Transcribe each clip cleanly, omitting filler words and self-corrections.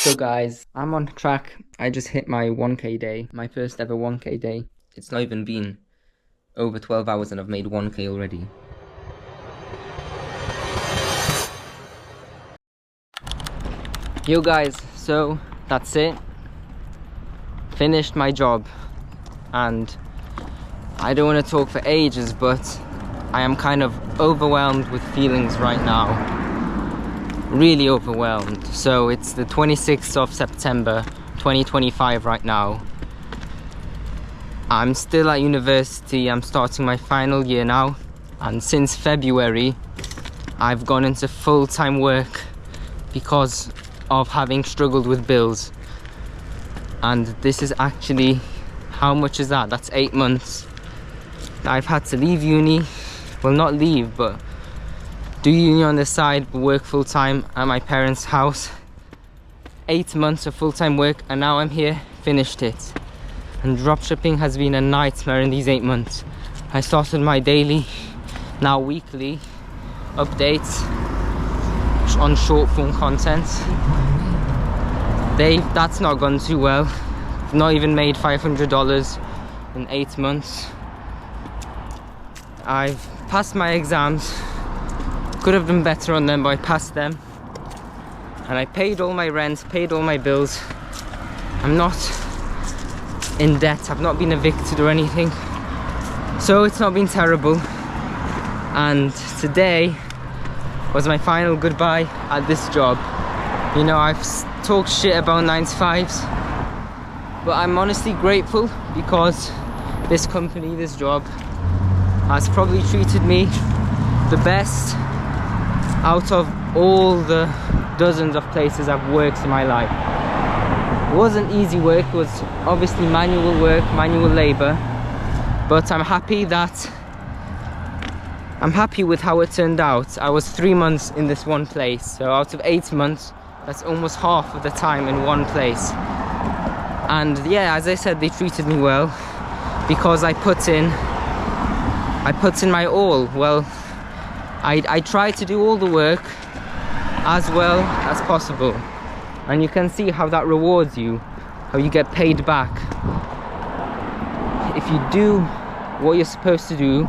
So guys, I'm on track. I just hit my 1k day, my first ever 1k day. It's not even been over 12 hours and I've made 1k already. Yo guys, so that's it. Finished my job and I don't want to talk for ages, but I am kind of overwhelmed with feelings right now. Really overwhelmed. So it's the 26th of September 2025 right now. I'm still at university. I'm starting my final year now, and since February I've gone into full-time work because of having struggled with bills. And this is actually, how much is that? That's 8 months. I've had to leave uni, well, not leave, but do uni on the side, but work full-time at my parents' house. 8 months of full-time work, and now I'm here, finished it. And dropshipping has been a nightmare in these 8 months. I started my daily, now weekly, updates on short form content. That's not gone too well. I've not even made $500 in 8 months. I've passed my exams. Could have done better on them, but I passed them. And I paid all my rent, paid all my bills. I'm not in debt, I've not been evicted or anything. So it's not been terrible. And today was my final goodbye at this job. You know, I've talked shit about 9 to 5s, but I'm honestly grateful because this company, this job, has probably treated me the best out of all the dozens of places I've worked in my life. It wasn't easy work, it was obviously manual work, manual labor, but I'm happy with how it turned out. I was 3 months in this one place, so out of 8 months, that's almost half of the time in one place. And yeah, as I said, they treated me well because I put in my all. Well, I try to do all the work as well as possible, and you can see how that rewards you, how you get paid back. If you do what you're supposed to do,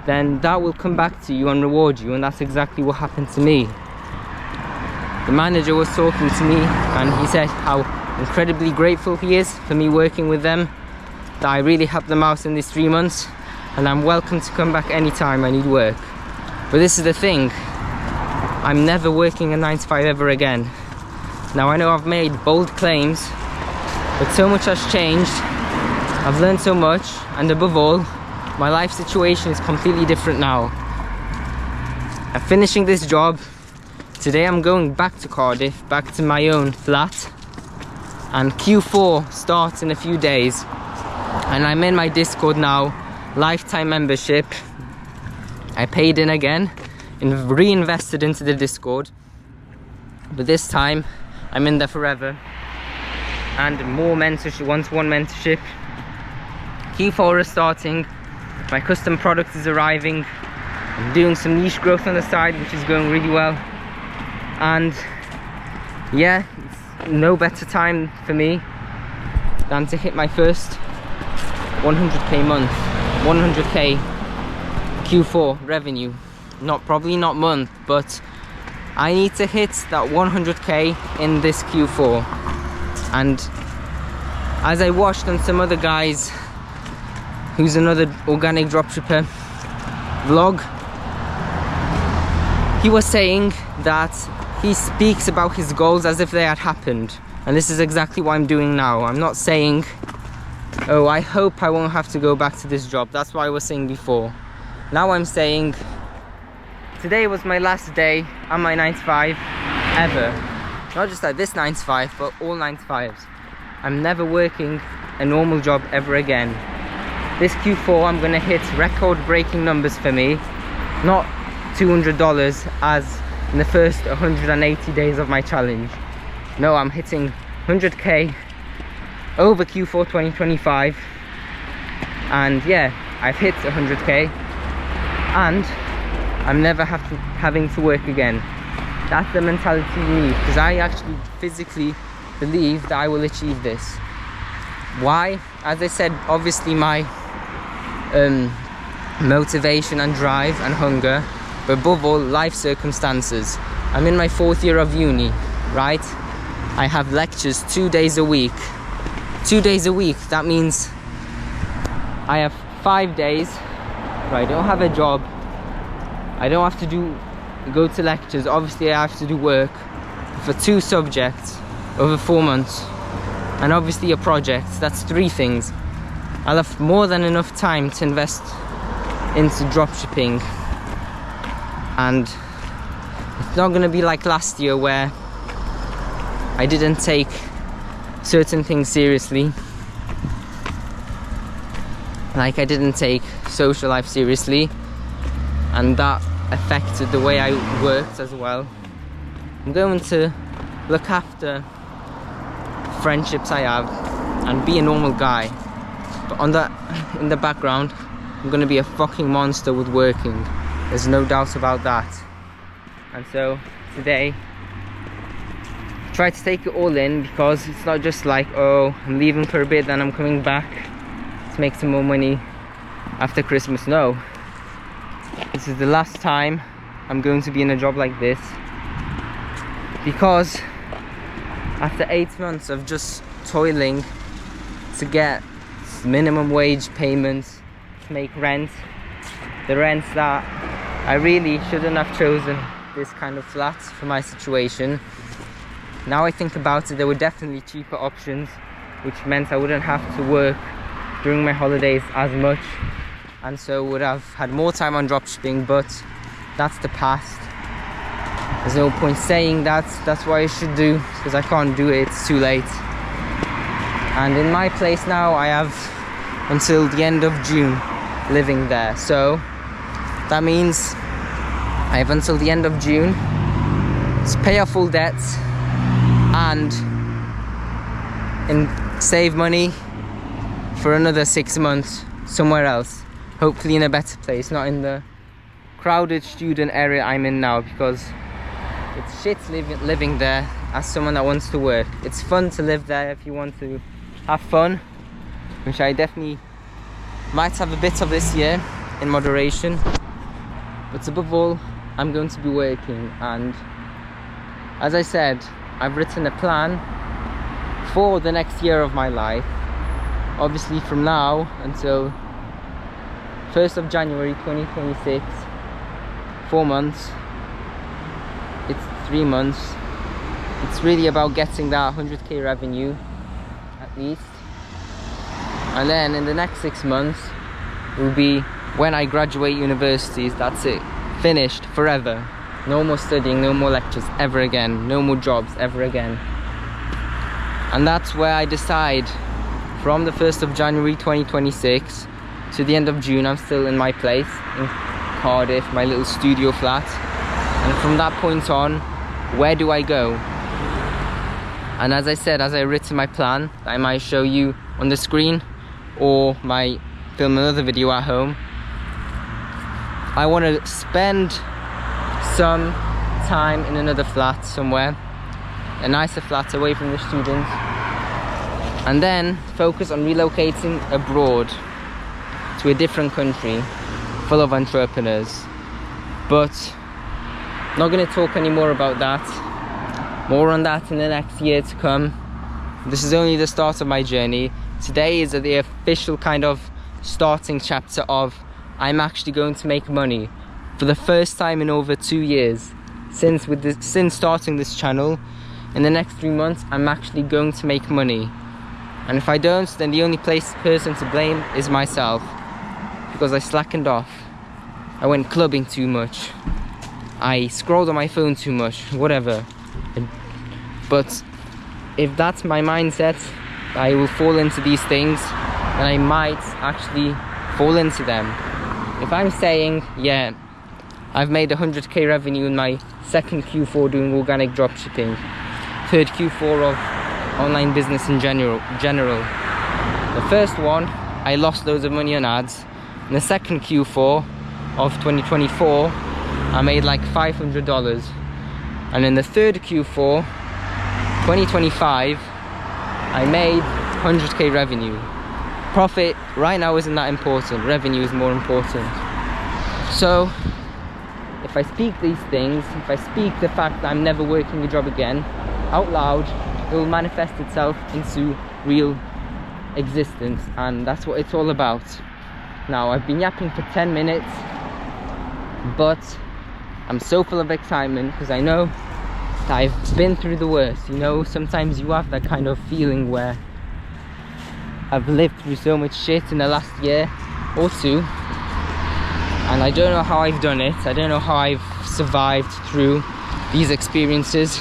then that will come back to you and reward you, and that's exactly what happened to me. The manager was talking to me and he said how incredibly grateful he is for me working with them, that I really helped them out in these 3 months, and I'm welcome to come back anytime I need work. But this is the thing, I'm never working a 9 to 5 ever again. Now I know I've made bold claims, but so much has changed. I've learned so much, and above all, my life situation is completely different now. I'm finishing this job. Today I'm going back to Cardiff, back to my own flat, and Q4 starts in a few days. And I'm in my Discord now, lifetime membership. I paid in again and reinvested into the Discord, but this time I'm in there forever. And more mentorship, one-to-one mentorship. Q4 is starting, my custom product is arriving, I'm doing some niche growth on the side, which is going really well. And yeah, it's no better time for me than to hit my first 100k month, 100k Q4 revenue. Probably not month, but I need to hit that 100k in this Q4. And as I watched on some other guys, who's another organic dropshipper vlog, he was saying that he speaks about his goals as if they had happened, and this is exactly what I'm doing now. I'm not saying, oh, I hope I won't have to go back to this job. That's what I was saying before. Now I'm saying, today was my last day on my 9 to 5 ever. Not just like this 9 to 5, but all 9 to 5s. I'm never working a normal job ever again. This Q4 I'm gonna hit record-breaking numbers for me. Not $200 as in the first 180 days of my challenge. No, I'm hitting 100k over Q4 2025. And yeah, I've hit 100k. And I'm never having to work again. That's the mentality you need, because I actually physically believe that I will achieve this. Why? As I said, obviously my motivation and drive and hunger, but above all, life circumstances. I'm in my 4th year of uni, right? I have lectures 2 days a week. 2 days a week, that means I have 5 days where I don't have a job. I don't have to go to lectures. Obviously I have to do work for 2 subjects over 4 months, and obviously a project. That's 3 things. I'll have more than enough time to invest into dropshipping, and it's not going to be like last year where I didn't take certain things seriously. Like I didn't take social life seriously, and that affected the way I worked as well. I'm going to look after friendships I have and be a normal guy, but in the background I'm going to be a fucking monster with working. There's no doubt about that. And so today try to take it all in, because it's not just like, oh, I'm leaving for a bit, then I'm coming back to make some more money after Christmas. No, this is the last time I'm going to be in a job like this, because after 8 months of just toiling to get minimum wage payments, to make rent, the rents that I really shouldn't have chosen this kind of flat for my situation. Now I think about it, there were definitely cheaper options, which meant I wouldn't have to work during my holidays as much, and so would have had more time on dropshipping, but that's the past. There's no point saying that's what I should do, because I can't do it, it's too late. And in my place now, I have until the end of June living there, so that means I have until the end of June to pay off all debts and save money for another 6 months somewhere else, hopefully in a better place, not in the crowded student area I'm in now, because it's shit living there as someone that wants to work. It's fun to live there if you want to have fun, which I definitely might have a bit of this year in moderation, but above all I'm going to be working. And as I said, I've written a plan for the next year of my life, obviously from now until 1st of January 2026. 4 months, it's 3 months. It's really about getting that 100k revenue at least, and then in the next 6 months will be when I graduate universities. That's it, finished forever. No more studying, no more lectures ever again, no more jobs ever again. And that's where I decide, from the 1st of January 2026 to the end of June, I'm still in my place in Cardiff, my little studio flat. And from that point on, where do I go? And as I said, as I written my plan, I might show you on the screen, or might film another video at home. I want to spend some time in another flat somewhere, a nicer flat away from the students, and then focus on relocating abroad to a different country full of entrepreneurs. But not going to talk any more about that. More on that in the next year to come. This is only the start of my journey. Today is the official kind of starting chapter of I'm actually going to make money for the first time in over 2 years since starting this channel. In the next 3 months I'm actually going to make money, and if I don't, then the only person to blame is myself, because I slackened off. I went clubbing too much, I scrolled on my phone too much, whatever. But if that's my mindset, I will fall into these things, and I might actually fall into them. If I'm saying, yeah, I've made 100k revenue in my second Q4 doing organic dropshipping, third Q4 of online business in general. The first one, I lost loads of money on ads. In the second Q4 of 2024, I made like $500. And in the third Q4 2025, I made 100k revenue. Profit right now isn't that important, revenue is more important. So if I speak these things, if I speak the fact that I'm never working a job again out loud, it will manifest itself into real existence, and that's what it's all about. Now, I've been yapping for 10 minutes, but I'm so full of excitement because I know that I've been through the worst. You know, sometimes you have that kind of feeling where I've lived through so much shit in the last year or two, and I don't know how I've done it. I don't know how I've survived through these experiences,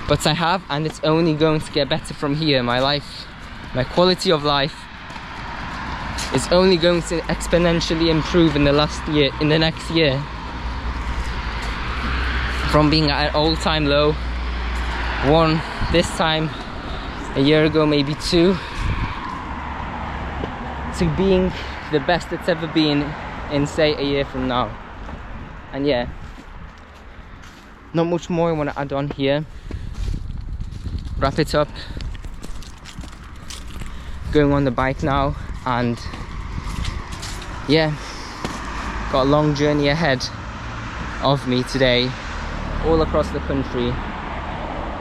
but I have, and it's only going to get better from here. My life, my quality of life is only going to exponentially improve in the next year. From being at an all-time low, one this time a year ago, maybe two, to being the best it's ever been in, say, a year from now. And yeah, not much more I want to add on here. Wrap it up. Going on the bike now, and yeah, got a long journey ahead of me today, all across the country,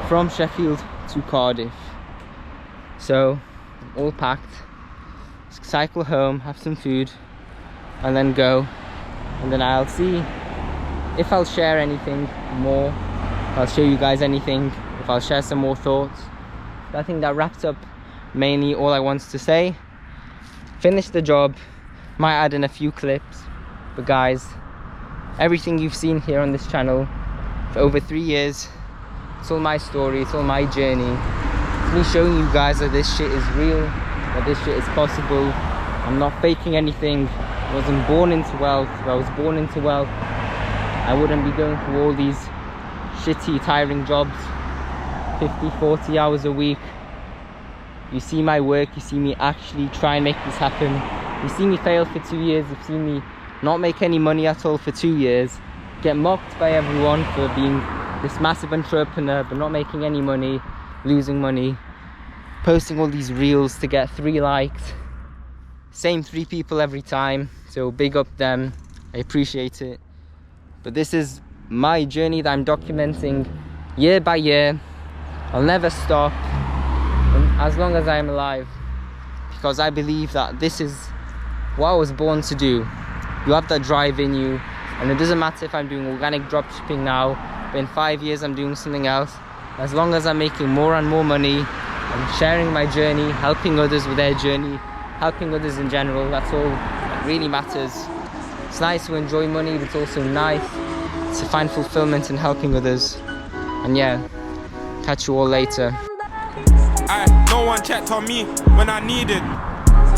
from Sheffield to Cardiff. So all packed, cycle home, have some food, and then go, and then I'll see if I'll share anything more, if I'll show you guys anything, if I'll share some more thoughts. I think that wraps up mainly all I wanted to say. Finish the job, might add in a few clips, but guys, everything you've seen here on this channel for over 3 years, it's all my story, it's all my journey. It's me showing you guys that this shit is real, that this shit is possible. I'm not faking anything. I wasn't born into wealth. If I was born into wealth, I wouldn't be going through all these shitty, tiring jobs, 50-40 hours a week. You see my work, you see me actually try and make this happen. You see me fail for 2 years, you've seen me not make any money at all for 2 years, get mocked by everyone for being this massive entrepreneur but not making any money, losing money, posting all these reels to get 3 likes, same 3 people every time, so big up them, I appreciate it. But this is my journey that I'm documenting year by year. I'll never stop as long as I'm alive, because I believe that this is what I was born to do. You have that drive in you, and it doesn't matter if I'm doing organic dropshipping now, but in 5 years I'm doing something else. As long as I'm making more and more money, I'm sharing my journey, helping others with their journey, helping others in general, that's all that really matters. It's nice to enjoy money, but it's also nice to find fulfillment in helping others. And yeah, catch you all later. No one checked on me when I needed,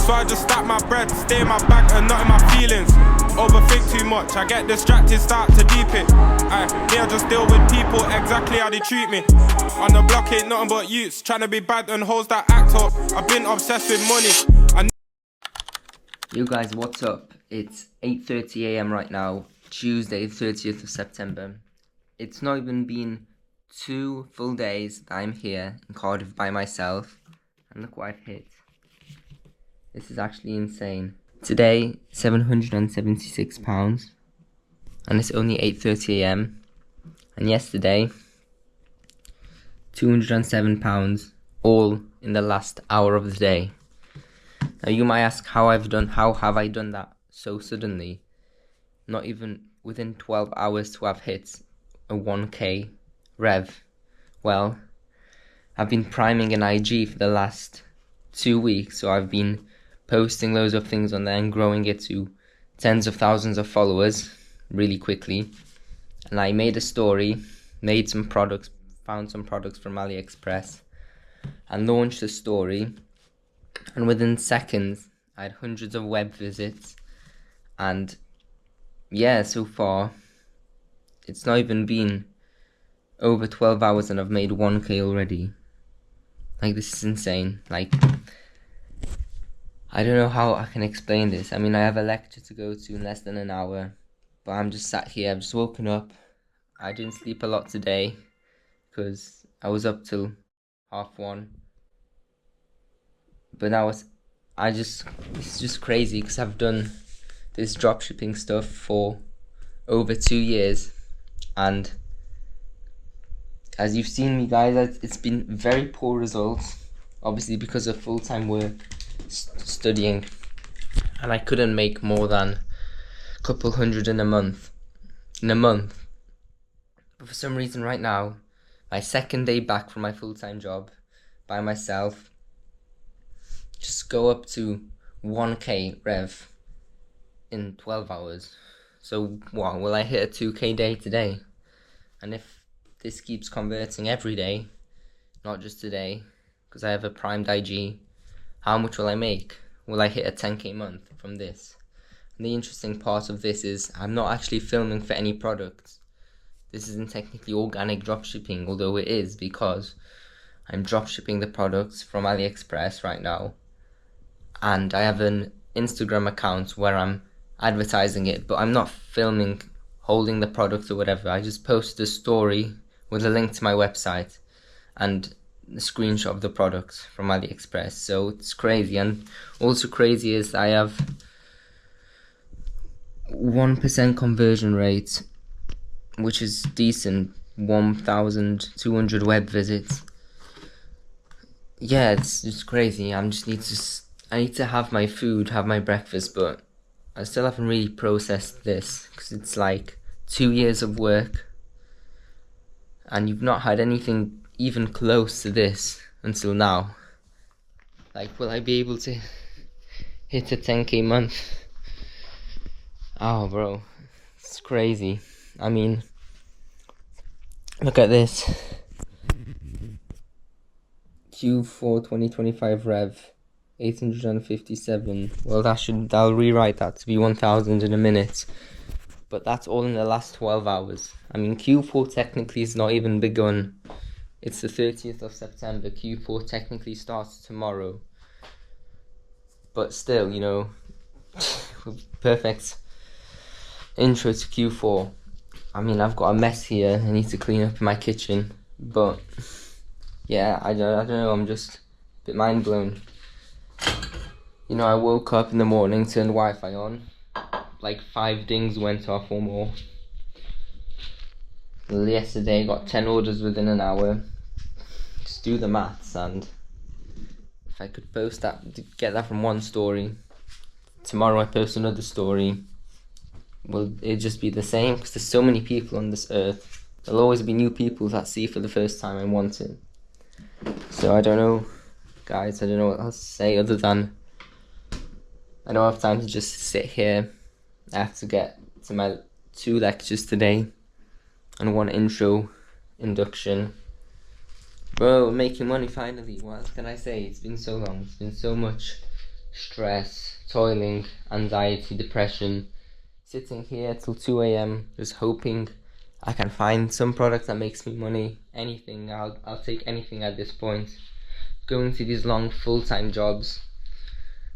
so I just stack my bread, stay in my bag and not in my feelings. Overthink too much, I get distracted, start to deep it. Me, I just deal with people exactly how they treat me. On the block ain't nothing but youths trying to be bad and hoes that act up. I've been obsessed with money. Yo guys, what's up? It's 8:30 AM right now, Tuesday 30th of September. It's not even been 2 full days that I'm here in Cardiff by myself, and look what I've hit. This is actually insane. Today, £776, and it's only 8:30 AM. And yesterday, £207, all in the last hour of the day. Now you might ask how have I done that so suddenly? Not even within 12 hours to have hit a 1k rev. Well, I've been priming an IG for the last 2 weeks, so I've been posting loads of things on there and growing it to tens of thousands of followers really quickly. And I made a story, made some products, found some products from AliExpress and launched a story, and within seconds I had hundreds of web visits. And yeah, so far it's not even been over 12 hours and I've made 1k already. Like, this is insane. Like, I don't know how I can explain this. I mean, I have a lecture to go to in less than an hour, but I'm just sat here, I've just woken up, I didn't sleep a lot today because I was up till 1:30. But it's just crazy because I've done this dropshipping stuff for over 2 years, and as you've seen me guys, it's been very poor results, obviously because of full-time work, studying, and I couldn't make more than a couple hundred in a month. But for some reason right now, my second day back from my full-time job by myself, just go up to 1k rev in 12 hours. So what, will I hit a 2k day today? And if this keeps converting every day, not just today, because I have a primed IG, how much will I make? Will I hit a 10k month from this? And the interesting part of this is I'm not actually filming for any products. This isn't technically organic dropshipping, although it is, because I'm dropshipping the products from AliExpress right now, and I have an Instagram account where I'm advertising it, but I'm not filming holding the product or whatever. I just posted a story with a link to my website and a screenshot of the product from AliExpress. So it's crazy. And also crazy is I have 1% conversion rate, which is decent. 1,200 web visits. Yeah, it's just crazy. I need to have my food, have my breakfast, but I still haven't really processed this because it's like 2 years of work, and you've not had anything even close to this until now. Like, will I be able to hit a 10k month? Oh, bro, it's crazy. I mean, look at this. Q4 2025 rev 857. Well, I'll rewrite that to be 1,000 in a minute. But that's all in the last 12 hours. I mean, Q4 technically is not even begun. It's the 30th of September. Q4 technically starts tomorrow. But still, you know, perfect intro to Q4. I mean, I've got a mess here. I need to clean up my kitchen. But yeah, I don't know. I'm just a bit mind blown. You know, I woke up in the morning, turned Wi-Fi on. Like 5 dings went off or more. Yesterday got 10 orders within an hour. Just do the maths, and if I could post that, get that from one story, tomorrow I post another story, will it just be the same? Because there's so many people on this earth. There'll always be new people that see for the first time and want it. So I don't know, guys, I don't know what else to say other than I don't have time to just sit here. I have to get to my 2 lectures today and 1 induction. Bro, making money finally. What can I say? It's been so long. It's been so much stress, toiling, anxiety, depression. Sitting here till 2 a.m. just hoping I can find some product that makes me money. Anything. I'll take anything at this point. Going to these long full-time jobs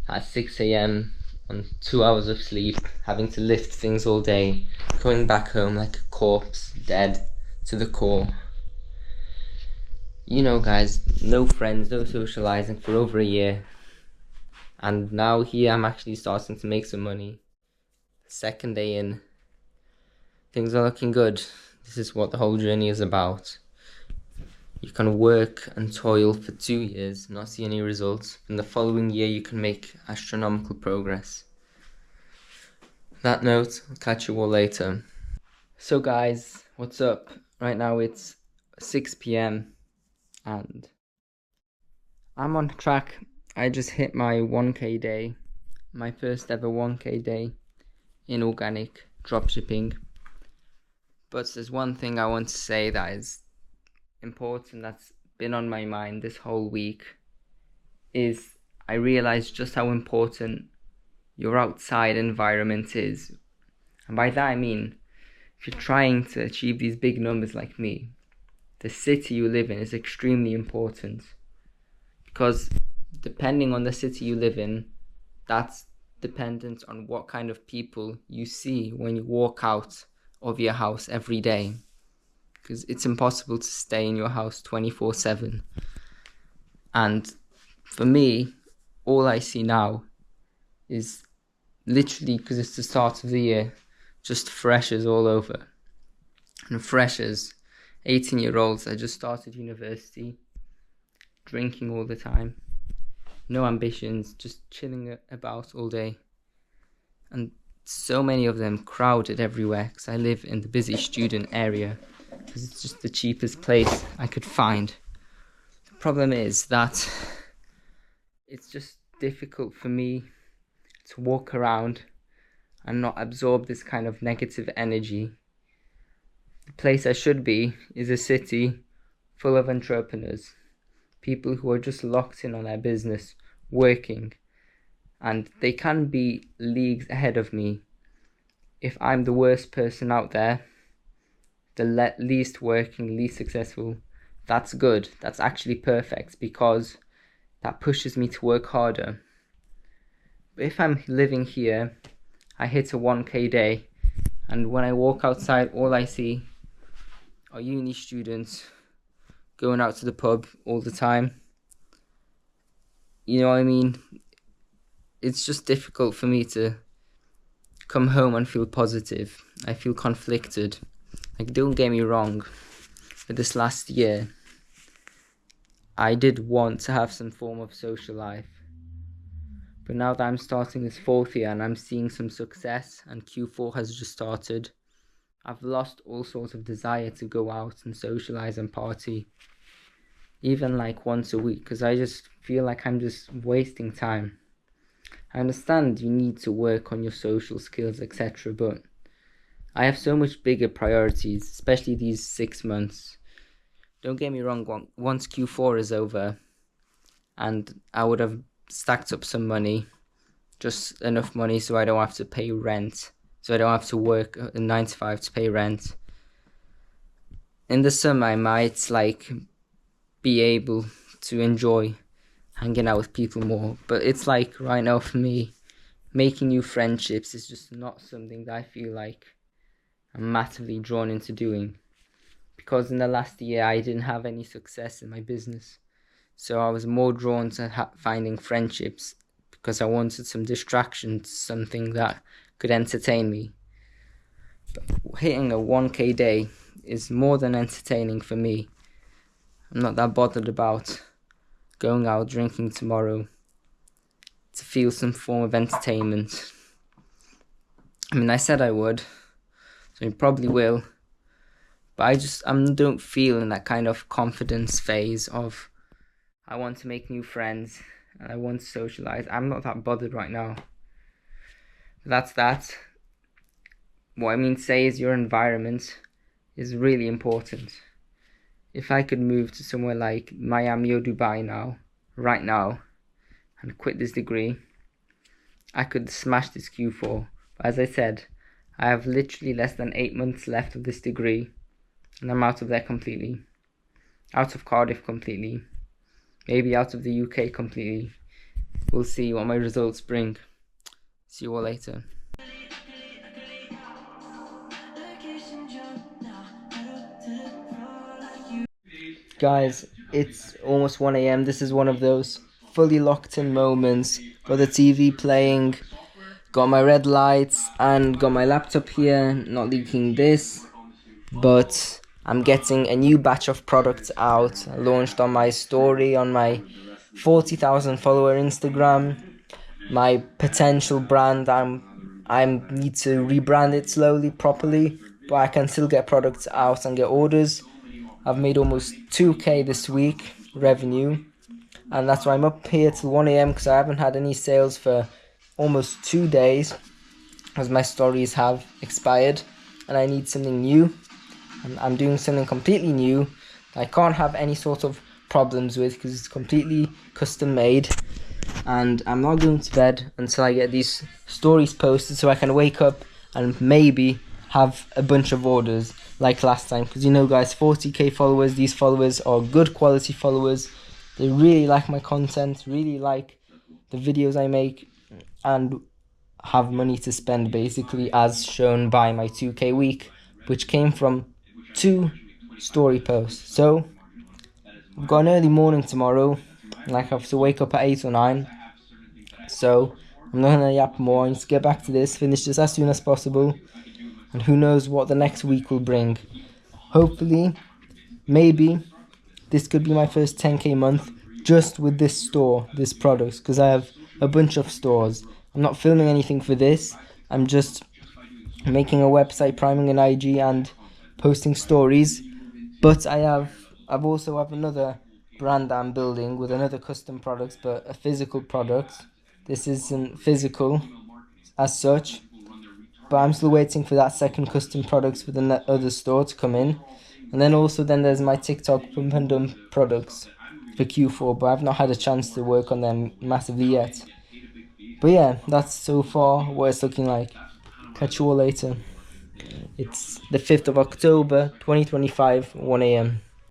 at 6 a.m. on 2 hours of sleep, having to lift things all day, coming back home like a corpse, dead to the core. You know, guys, no friends, no socializing for over a year. And now here I'm actually starting to make some money. Second day in, things are looking good. This is what the whole journey is about. You can work and toil for 2 years, not see any results. In the following year, you can make astronomical progress. On that note, I'll catch you all later. So guys, what's up? Right now it's 6 p.m. and I'm on track. I just hit my 1k day, my first ever 1k day in organic dropshipping. But there's one thing I want to say that is important, that's been on my mind this whole week, is I realized just how important your outside environment is. And by that I mean, if you're trying to achieve these big numbers like me, the city you live in is extremely important, because depending on the city you live in, that's dependent on what kind of people you see when you walk out of your house every day. because it's impossible to stay in your house 24/7. And for me, all I see now is literally, because it's the start of the year, just freshers all over. And freshers, 18-year-olds that just started university, drinking all the time, no ambitions, just chilling about all day. And so many of them crowded everywhere, because I live in the busy student area, because it's just the cheapest place I could find. The problem is that it's just difficult for me to walk around and not absorb this kind of negative energy. The place I should be is a city full of entrepreneurs, people who are just locked in on their business, working, and they can be leagues ahead of me. If I'm the worst person out there, the least working, least successful, that's good. That's actually perfect, because that pushes me to work harder. But if I'm living here, I hit a 1K day, and when I walk outside, all I see are uni students going out to the pub all the time. You know what I mean? It's just difficult for me to come home and feel positive. I feel conflicted. Like, don't get me wrong, for this last year, I did want to have some form of social life. But now that I'm starting this 4th year and I'm seeing some success, and Q4 has just started, I've lost all sorts of desire to go out and socialize and party, even like once a week, because I just feel like I'm just wasting time. I understand you need to work on your social skills, etc., but I have so much bigger priorities, especially these 6 months. Don't get me wrong, once Q4 is over and I would have stacked up some money, just enough money so I don't have to pay rent, so I don't have to work a 9 to 5 to pay rent. In the summer, I might be able to enjoy hanging out with people more, but it's like right now for me, making new friendships is just not something that I feel like I'm massively drawn into doing, because in the last year I didn't have any success in my business, so I was more drawn to finding friendships because I wanted some distraction, something that could entertain me. But hitting a 1K day is more than entertaining for me. I'm not that bothered about going out drinking tomorrow to feel some form of entertainment. I mean, I said I would, so I probably will, but I don't feel in that kind of confidence phase of I want to make new friends and I want to socialize. I'm not that bothered right now. That's that. What I mean to say is your environment is really important. If I could move to somewhere like Miami or Dubai right now, and quit this degree, I could smash this Q4. But as I said, I have literally less than 8 months left of this degree, and I'm out of there completely. Out of Cardiff completely. Maybe out of the UK completely. We'll see what my results bring. See you all later. Guys, it's almost 1 a.m. This is one of those fully locked in moments. Got the TV playing, got my red lights, and got my laptop here, not leaking this, but I'm getting a new batch of products out. I launched on my story on my 40,000 follower Instagram. My potential brand, I need to rebrand it slowly, properly, but I can still get products out and get orders. I've made almost 2K this week revenue, and that's why I'm up here till 1 a.m. because I haven't had any sales for almost 2 days, as my stories have expired, and I need something new. And I'm doing something completely new that I can't have any sort of problems with because it's completely custom made. And I'm not going to bed until I get these stories posted so I can wake up and maybe have a bunch of orders like last time. Because you know, guys, 40k followers, these followers are good quality followers. They really like my content, really like the videos I make, and have money to spend, basically, as shown by my 2k week, which came from 2 story posts. So I've got an early morning tomorrow, like I have to wake up at 8 or 9. So I'm not gonna yap more. I need to get back to this, finish this as soon as possible, and who knows what the next week will bring. Hopefully, maybe this could be my first 10k month just with this store, this products, because I have a bunch of stores. I'm not filming anything for this. I'm just making a website, priming an IG, and posting stories. But I've also have another brand that I'm building with another custom products, but a physical product. This isn't physical as such, but I'm still waiting for that second custom products for the other store to come in. And then there's my TikTok pump and dump products for Q4, but I've not had a chance to work on them massively yet. But yeah, that's so far what it's looking like. Catch you all later. It's the 5th of October 2025, 1 AM.